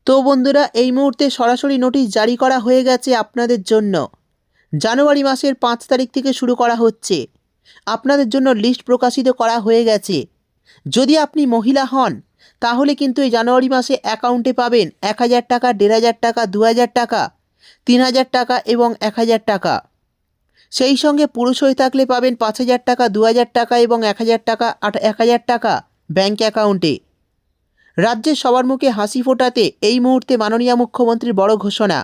তো বন্ধুরা, এই মুহূর্তে সরাসরি নোটিশ জারি করা হয়ে গেছে আপনাদের জন্য। জানুয়ারি মাসের 5 তারিখ থেকে শুরু করা হচ্ছে। আপনাদের জন্য লিস্ট প্রকাশিত করা হয়ে গেছে। যদি আপনি মহিলা হন তাহলে কিন্তু এই জানুয়ারি মাসে অ্যাকাউন্টে পাবেন 1000 টাকা, 1500 টাকা, 2000 টাকা, 3000 টাকা এবং 1000 টাকা। সেই সঙ্গে পুরুষ হয়ে থাকলে পাবেন 5000 টাকা, 2000 টাকা এবং 1000 টাকা, 1000 টাকা ব্যাঙ্ক অ্যাকাউন্টে। রাজ্যের সবার মুখে হাসি ফোটাতে এই মুহূর্তে মাননীয় মুখ্যমন্ত্রীর বড় ঘোষণা।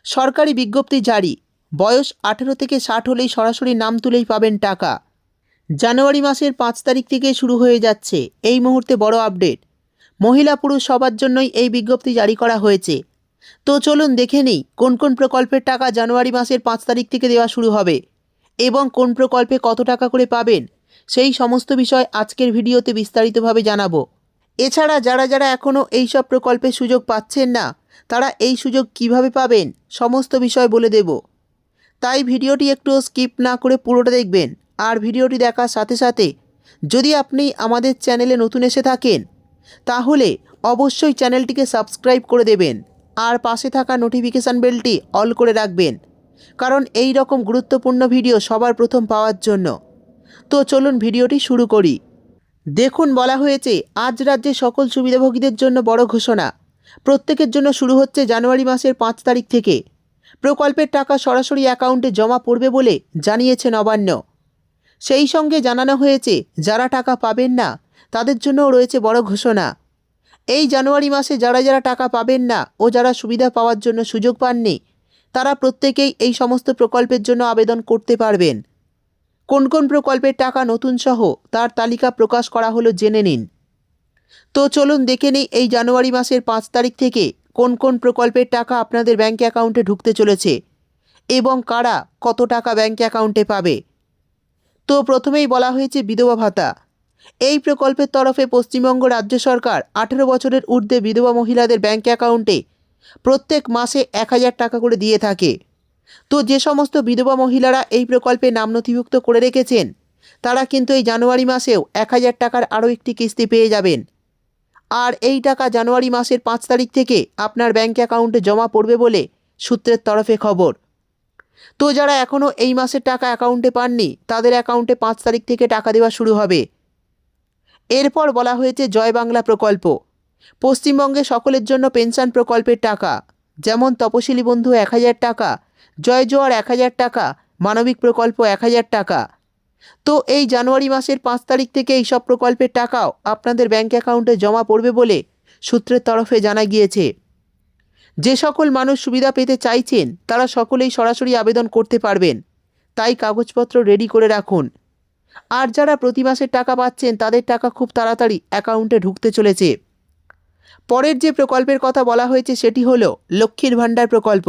সরকারি বিজ্ঞপ্তি জারি। বয়স 18 থেকে 60 হলেই সরাসরি নাম তুলেই পাবেন টাকা। জানুয়ারি মাসের 5 তারিখ থেকে শুরু হয়ে যাচ্ছে এই মুহূর্তে বড় আপডেট। মহিলা পুরুষ সবার জন্যই এই বিজ্ঞপ্তি জারি করা হয়েছে। তো চলুন দেখে নিই কোন কোন প্রকল্পের টাকা জানুয়ারি মাসের 5 তারিখ থেকে দেওয়া শুরু হবে এবং কোন প্রকল্পে কত টাকা করে পাবেন সেই সমস্ত বিষয় আজকের ভিডিওতে বিস্তারিতভাবে জানাবো। এছাড়া যারা যারা এখনও এই সব প্রকল্পের সুযোগ পাচ্ছেন না তারা এই সুযোগ কিভাবে পাবেন সমস্ত বিষয় বলে দেব। তাই ভিডিওটি একটু স্কিপ না করে পুরোটা দেখবেন। আর ভিডিওটি দেখার সাথে সাথে যদি আপনি আমাদের চ্যানেলে নতুন এসে থাকেন তাহলে অবশ্যই চ্যানেলটিকে সাবস্ক্রাইব করে দেবেন আর পাশে থাকা নোটিফিকেশান বেলটি অল করে রাখবেন, কারণ এই রকম গুরুত্বপূর্ণ ভিডিও সবার প্রথম পাওয়ার জন্য। তো চলুন ভিডিওটি শুরু করি। দেখুন, বলা হয়েছে আজ রাজ্যে সকল সুবিধাভোগীদের জন্য বড় ঘোষণা। প্রত্যেকের জন্য শুরু হচ্ছে জানুয়ারি মাসের 5 তারিখ থেকে। প্রকল্পের টাকা সরাসরি অ্যাকাউন্টে জমা পড়বে বলে জানিয়েছে নবান্ন। সেই সঙ্গে জানানো হয়েছে যারা টাকা পাবেন না তাদের জন্যও রয়েছে বড় ঘোষণা। এই জানুয়ারি মাসে যারা যারা টাকা পাবেন না ও যারা সুবিধা পাওয়ার জন্য সুযোগ পাননি তারা প্রত্যেকেই এই সমস্ত প্রকল্পের জন্য আবেদন করতে পারবেন। কোন কোন প্রকল্পের টাকা নতুন সহ তার তালিকা প্রকাশ করা হলো জেনে নিন। তো চলুন দেখে নিই এই জানুয়ারি মাসের 5 তারিখ থেকে কোন কোন প্রকল্পের টাকা আপনাদের ব্যাঙ্ক অ্যাকাউন্টে ঢুকতে চলেছে এবং কারা কত টাকা ব্যাঙ্ক অ্যাকাউন্টে পাবে। তো প্রথমেই বলা হয়েছে বিধবা ভাতা। এই প্রকল্পের তরফে পশ্চিমবঙ্গ রাজ্য সরকার 18 বছরের ঊর্ধ্বে বিধবা মহিলাদের ব্যাঙ্ক অ্যাকাউন্টে প্রত্যেক মাসে 1000 টাকা করে দিয়ে থাকে। তো যে সমস্ত বিধবা মহিলারা এই প্রকল্পে নাম নথিভুক্ত করে রেখেছেন তারা কিন্তু এই জানুয়ারি মাসেও 1000 টাকার আরও একটি কিস্তি পেয়ে যাবেন। আর এই টাকা জানুয়ারি মাসের 5 তারিখ থেকে আপনার ব্যাঙ্ক অ্যাকাউন্টে জমা পড়বে বলে সূত্রের তরফে খবর। তো যারা এখনও এই মাসের টাকা অ্যাকাউন্টে পাননি তাদের অ্যাকাউন্টে 5 তারিখ থেকে টাকা দেওয়া শুরু হবে। এরপর বলা হয়েছে জয় বাংলা প্রকল্প। পশ্চিমবঙ্গে সকলের জন্য পেনশন প্রকল্পের টাকা, যেমন তপশিলি বন্ধু 1000 টাকা, জয় জোয়ার 1000 টাকা, মানবিক প্রকল্প 1000 টাকা। তো এই জানুয়ারি মাসের 5 তারিখ থেকে এই সব প্রকল্পের টাকাও আপনাদের ব্যাঙ্ক অ্যাকাউন্টে জমা পড়বে বলে সূত্রের তরফে জানা গিয়েছে। যে সকল মানুষ সুবিধা পেতে চাইছেন তারা সকলেই সরাসরি আবেদন করতে পারবেন, তাই কাগজপত্র রেডি করে রাখুন। আর যারা প্রতি মাসের টাকা পাচ্ছেন তাদের টাকা খুব তাড়াতাড়ি অ্যাকাউন্টে ঢুকতে চলেছে। পরের যে প্রকল্পের কথা বলা হয়েছে সেটি হলো লক্ষ্মীর ভাণ্ডার প্রকল্প।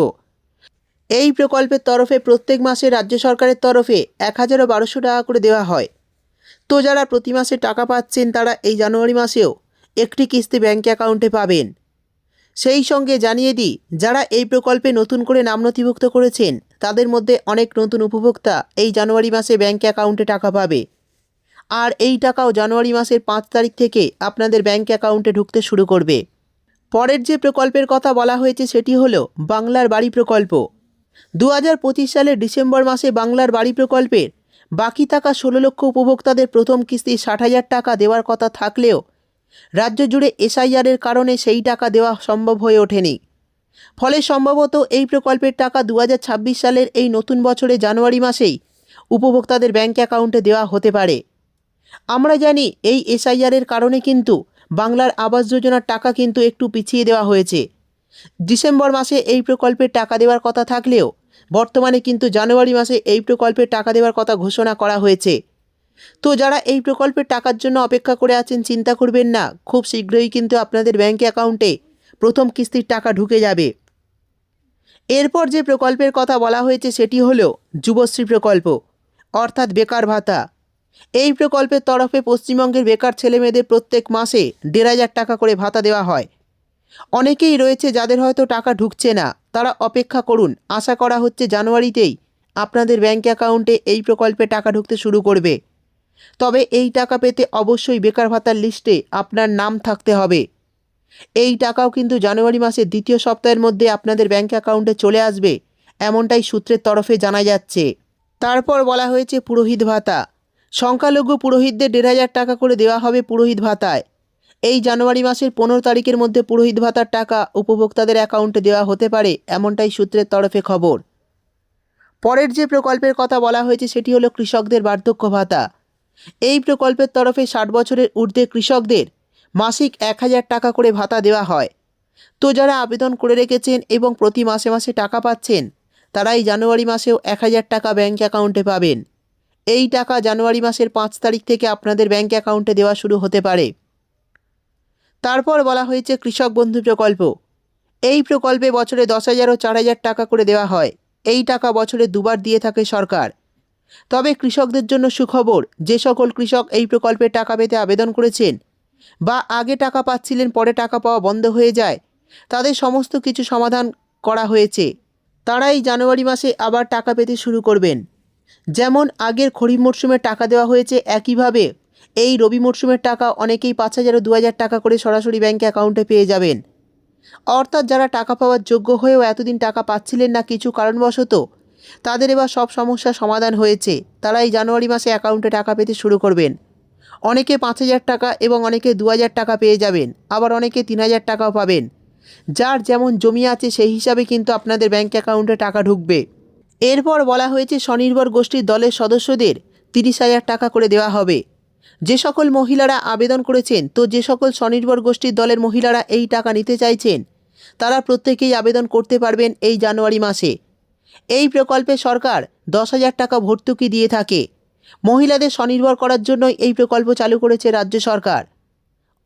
এই প্রকল্পের তরফে প্রত্যেক মাসে রাজ্য সরকারের তরফে 1000-1200 টাকা করে দেওয়া হয়। তো যারা প্রতি মাসে টাকা পাচ্ছেন তারা এই জানুয়ারি মাসেও একটি কিস্তি ব্যাঙ্ক অ্যাকাউন্টে পাবেন। সেই সঙ্গে জানিয়ে দিই, যারা এই প্রকল্পে নতুন করে নাম নথিভুক্ত করেছেন তাদের মধ্যে অনেক নতুন উপভোক্তা এই জানুয়ারি মাসে ব্যাঙ্ক অ্যাকাউন্টে টাকা পাবে। আর এই টাকাও জানুয়ারি মাসের 5 তারিখ থেকে আপনাদের ব্যাঙ্ক অ্যাকাউন্টে ঢুকতে শুরু করবে। পরের যে প্রকল্পের কথা বলা হয়েছে সেটি হলো বাংলার বাড়ি প্রকল্প। 2025 সালের ডিসেম্বর মাসে বাংলার বাড়ি প্রকল্পের বাকি থাকা 16 লক্ষ উপভোক্তাদের প্রথম কিস্তি 60,000 টাকা দেওয়ার কথা থাকলেও রাজ্য জুড়ে এসআইআরের কারণে সেই টাকা দেওয়া সম্ভব হয়ে ওঠেনি। ফলে সম্ভবত এই প্রকল্পের টাকা 2026 সালের এই নতুন বছরে জানুয়ারি মাসেই উপভোক্তাদের ব্যাঙ্ক অ্যাকাউন্টে দেওয়া হতে পারে। আমরা জানি এই এসআইআরের কারণে কিন্তু বাংলার আবাস যোজনার টাকা কিন্তু একটু পিছিয়ে দেওয়া হয়েছে। ডিসেম্বর মাসে এই প্রকল্পের টাকা দেওয়ার কথা থাকলেও বর্তমানে কিন্তু জানুয়ারি মাসে এই প্রকল্পের টাকা দেওয়ার কথা ঘোষণা করা হয়েছে। তো যারা এই প্রকল্পের টাকার জন্য অপেক্ষা করে আছেন চিন্তা করবেন না, খুব শীঘ্রই কিন্তু আপনাদের ব্যাঙ্ক অ্যাকাউন্টে প্রথম কিস্তির টাকা ঢুকে যাবে। এরপর যে প্রকল্পের কথা বলা হয়েছে সেটি হলো যুবশ্রী প্রকল্প, অর্থাৎ বেকার ভাতা। এই প্রকল্পের তরফে পশ্চিমবঙ্গের বেকার ছেলেমেয়েদের প্রত্যেক মাসে 1500 টাকা করে ভাতা দেওয়া হয়। অনেকেই রয়েছে যাদের হয়তো টাকা ঢুকছে না, তারা অপেক্ষা করুন। আশা করা হচ্ছে জানুয়ারিতেই আপনাদের ব্যাঙ্ক অ্যাকাউন্টে এই প্রকল্পে টাকা ঢুকতে শুরু করবে। তবে এই টাকা পেতে অবশ্যই বেকার ভাতার লিস্টে আপনার নাম থাকতে হবে। এই টাকাও কিন্তু জানুয়ারি মাসের দ্বিতীয় সপ্তাহের মধ্যে আপনাদের ব্যাঙ্ক অ্যাকাউন্টে চলে আসবে, এমনটাই সূত্রের তরফে জানা যাচ্ছে। তারপর বলা হয়েছে পুরোহিত ভাতা। সংখ্যালঘু পুরোহিতদের 1,500 টাকা করে দেওয়া হবে পুরোহিত ভাতায়। এই জানুয়ারি মাসের 15 তারিখের মধ্যে পুরোহিত ভাতার টাকা উপভোক্তাদের অ্যাকাউন্টে দেওয়া হতে পারে, এমনটাই সূত্রের তরফে খবর। পরের যে প্রকল্পের কথা বলা হয়েছে সেটি হলো কৃষকদের বার্ধক্য ভাতা। এই প্রকল্পের তরফে 60 বছরের ঊর্ধ্বে কৃষকদের মাসিক 1,000 টাকা করে ভাতা দেওয়া হয়। তো যারা আবেদন করে রেখেছেন এবং প্রতি মাসে মাসে টাকা পাচ্ছেন, তারা এই জানুয়ারি মাসেও 1,000 টাকা ব্যাঙ্ক অ্যাকাউন্টে পাবেন। এই টাকা জানুয়ারি মাসের 5 তারিখ থেকে আপনাদের ব্যাঙ্ক অ্যাকাউন্টে দেওয়া শুরু হতে পারে। তারপর বলা হয়েছে কৃষক বন্ধু প্রকল্প। এই প্রকল্পে বছরে 10,000 ও 4,000 টাকা করে দেওয়া হয়। এই টাকা বছরে দুবার দিয়ে থাকে সরকার। তবে কৃষকদের জন্য সুখবর, যে সকল কৃষক এই প্রকল্পে টাকা পেতে আবেদন করেছেন বা আগে টাকা পাচ্ছিলেন পরে টাকা পাওয়া বন্ধ হয়ে যায়, তাদের সমস্ত কিছু সমাধান করা হয়েছে। তারা এই জানুয়ারি মাসে আবার টাকা পেতে শুরু করবেন। যেমন আগের খরিফ মরশুমে টাকা দেওয়া হয়েছে, একইভাবে এই রবি মরশুমের টাকা অনেকেই 5,000 ও 2,000 টাকা করে সরাসরি ব্যাঙ্ক অ্যাকাউন্টে পেয়ে যাবেন। অর্থাৎ যারা টাকা পাওয়ার যোগ্য হয়েও এতদিন টাকা পাচ্ছিলেন না কিছু কারণবশত, তাদের এবার সব সমস্যার সমাধান হয়েছে। তারা এই জানুয়ারি মাসে অ্যাকাউন্টে টাকা পেতে শুরু করবেন। অনেকে 5,000 টাকা এবং অনেকে 2,000 টাকা পেয়ে যাবেন, আবার অনেকে 3,000 টাকাও পাবেন। যার যেমন জমি আছে সেই হিসাবে কিন্তু আপনাদের ব্যাঙ্ক অ্যাকাউন্টে টাকা ঢুকবে। এরপর বলা হয়েছে স্বনির্ভর গোষ্ঠীর দলের সদস্যদের 30,000 টাকা করে দেওয়া হবে। যে সকল মহিলারা আবেদন করেছেন, তো যে সকল স্বনির্ভর গোষ্ঠীর দলের মহিলারা এই টাকা নিতে চাইছেন, তারা প্রত্যেকেই আবেদন করতে পারবেন এই জানুয়ারি মাসে। এই প্রকল্পে সরকার 10,000 টাকা ভর্তুকি দিয়ে থাকে। মহিলাদের স্বনির্ভর করার জন্যই এই প্রকল্প চালু করেছে রাজ্য সরকার।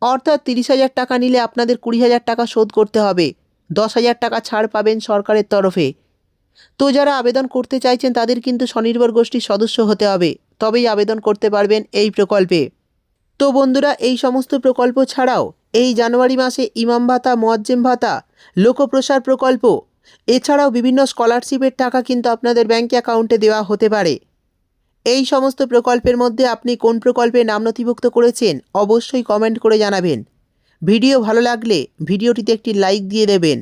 অর্থাৎ 30,000 টাকা নিলে আপনাদের 20,000 টাকা শোধ করতে হবে। 10,000 টাকা ছাড় পাবেন সরকারের তরফে। তো যারা আবেদন করতে চাইছেন তাদের কিন্তু স্বনির্ভর গোষ্ঠীর সদস্য হতে হবে, তবেই আবেদন করতে পারবেন এই প্রকল্পে। তো বন্ধুরা, এই সমস্ত প্রকল্প ছাড়াও এই জানুয়ারি মাসে ইমাম ভাতা, মুয়াজ্জেম ভাতা, লোকপ্রসার প্রকল্প, এছাড়াও বিভিন্ন স্কলারশিপের টাকা কিন্তু আপনাদের ব্যাঙ্ক অ্যাকাউন্টে দেওয়া হতে পারে। এই সমস্ত প্রকল্পের মধ্যে আপনি কোন প্রকল্পে নাম নথিভুক্ত করেছেন অবশ্যই কমেন্ট করে জানাবেন। ভিডিও ভালো লাগলে ভিডিওটিতে একটি লাইক দিয়ে দেবেন।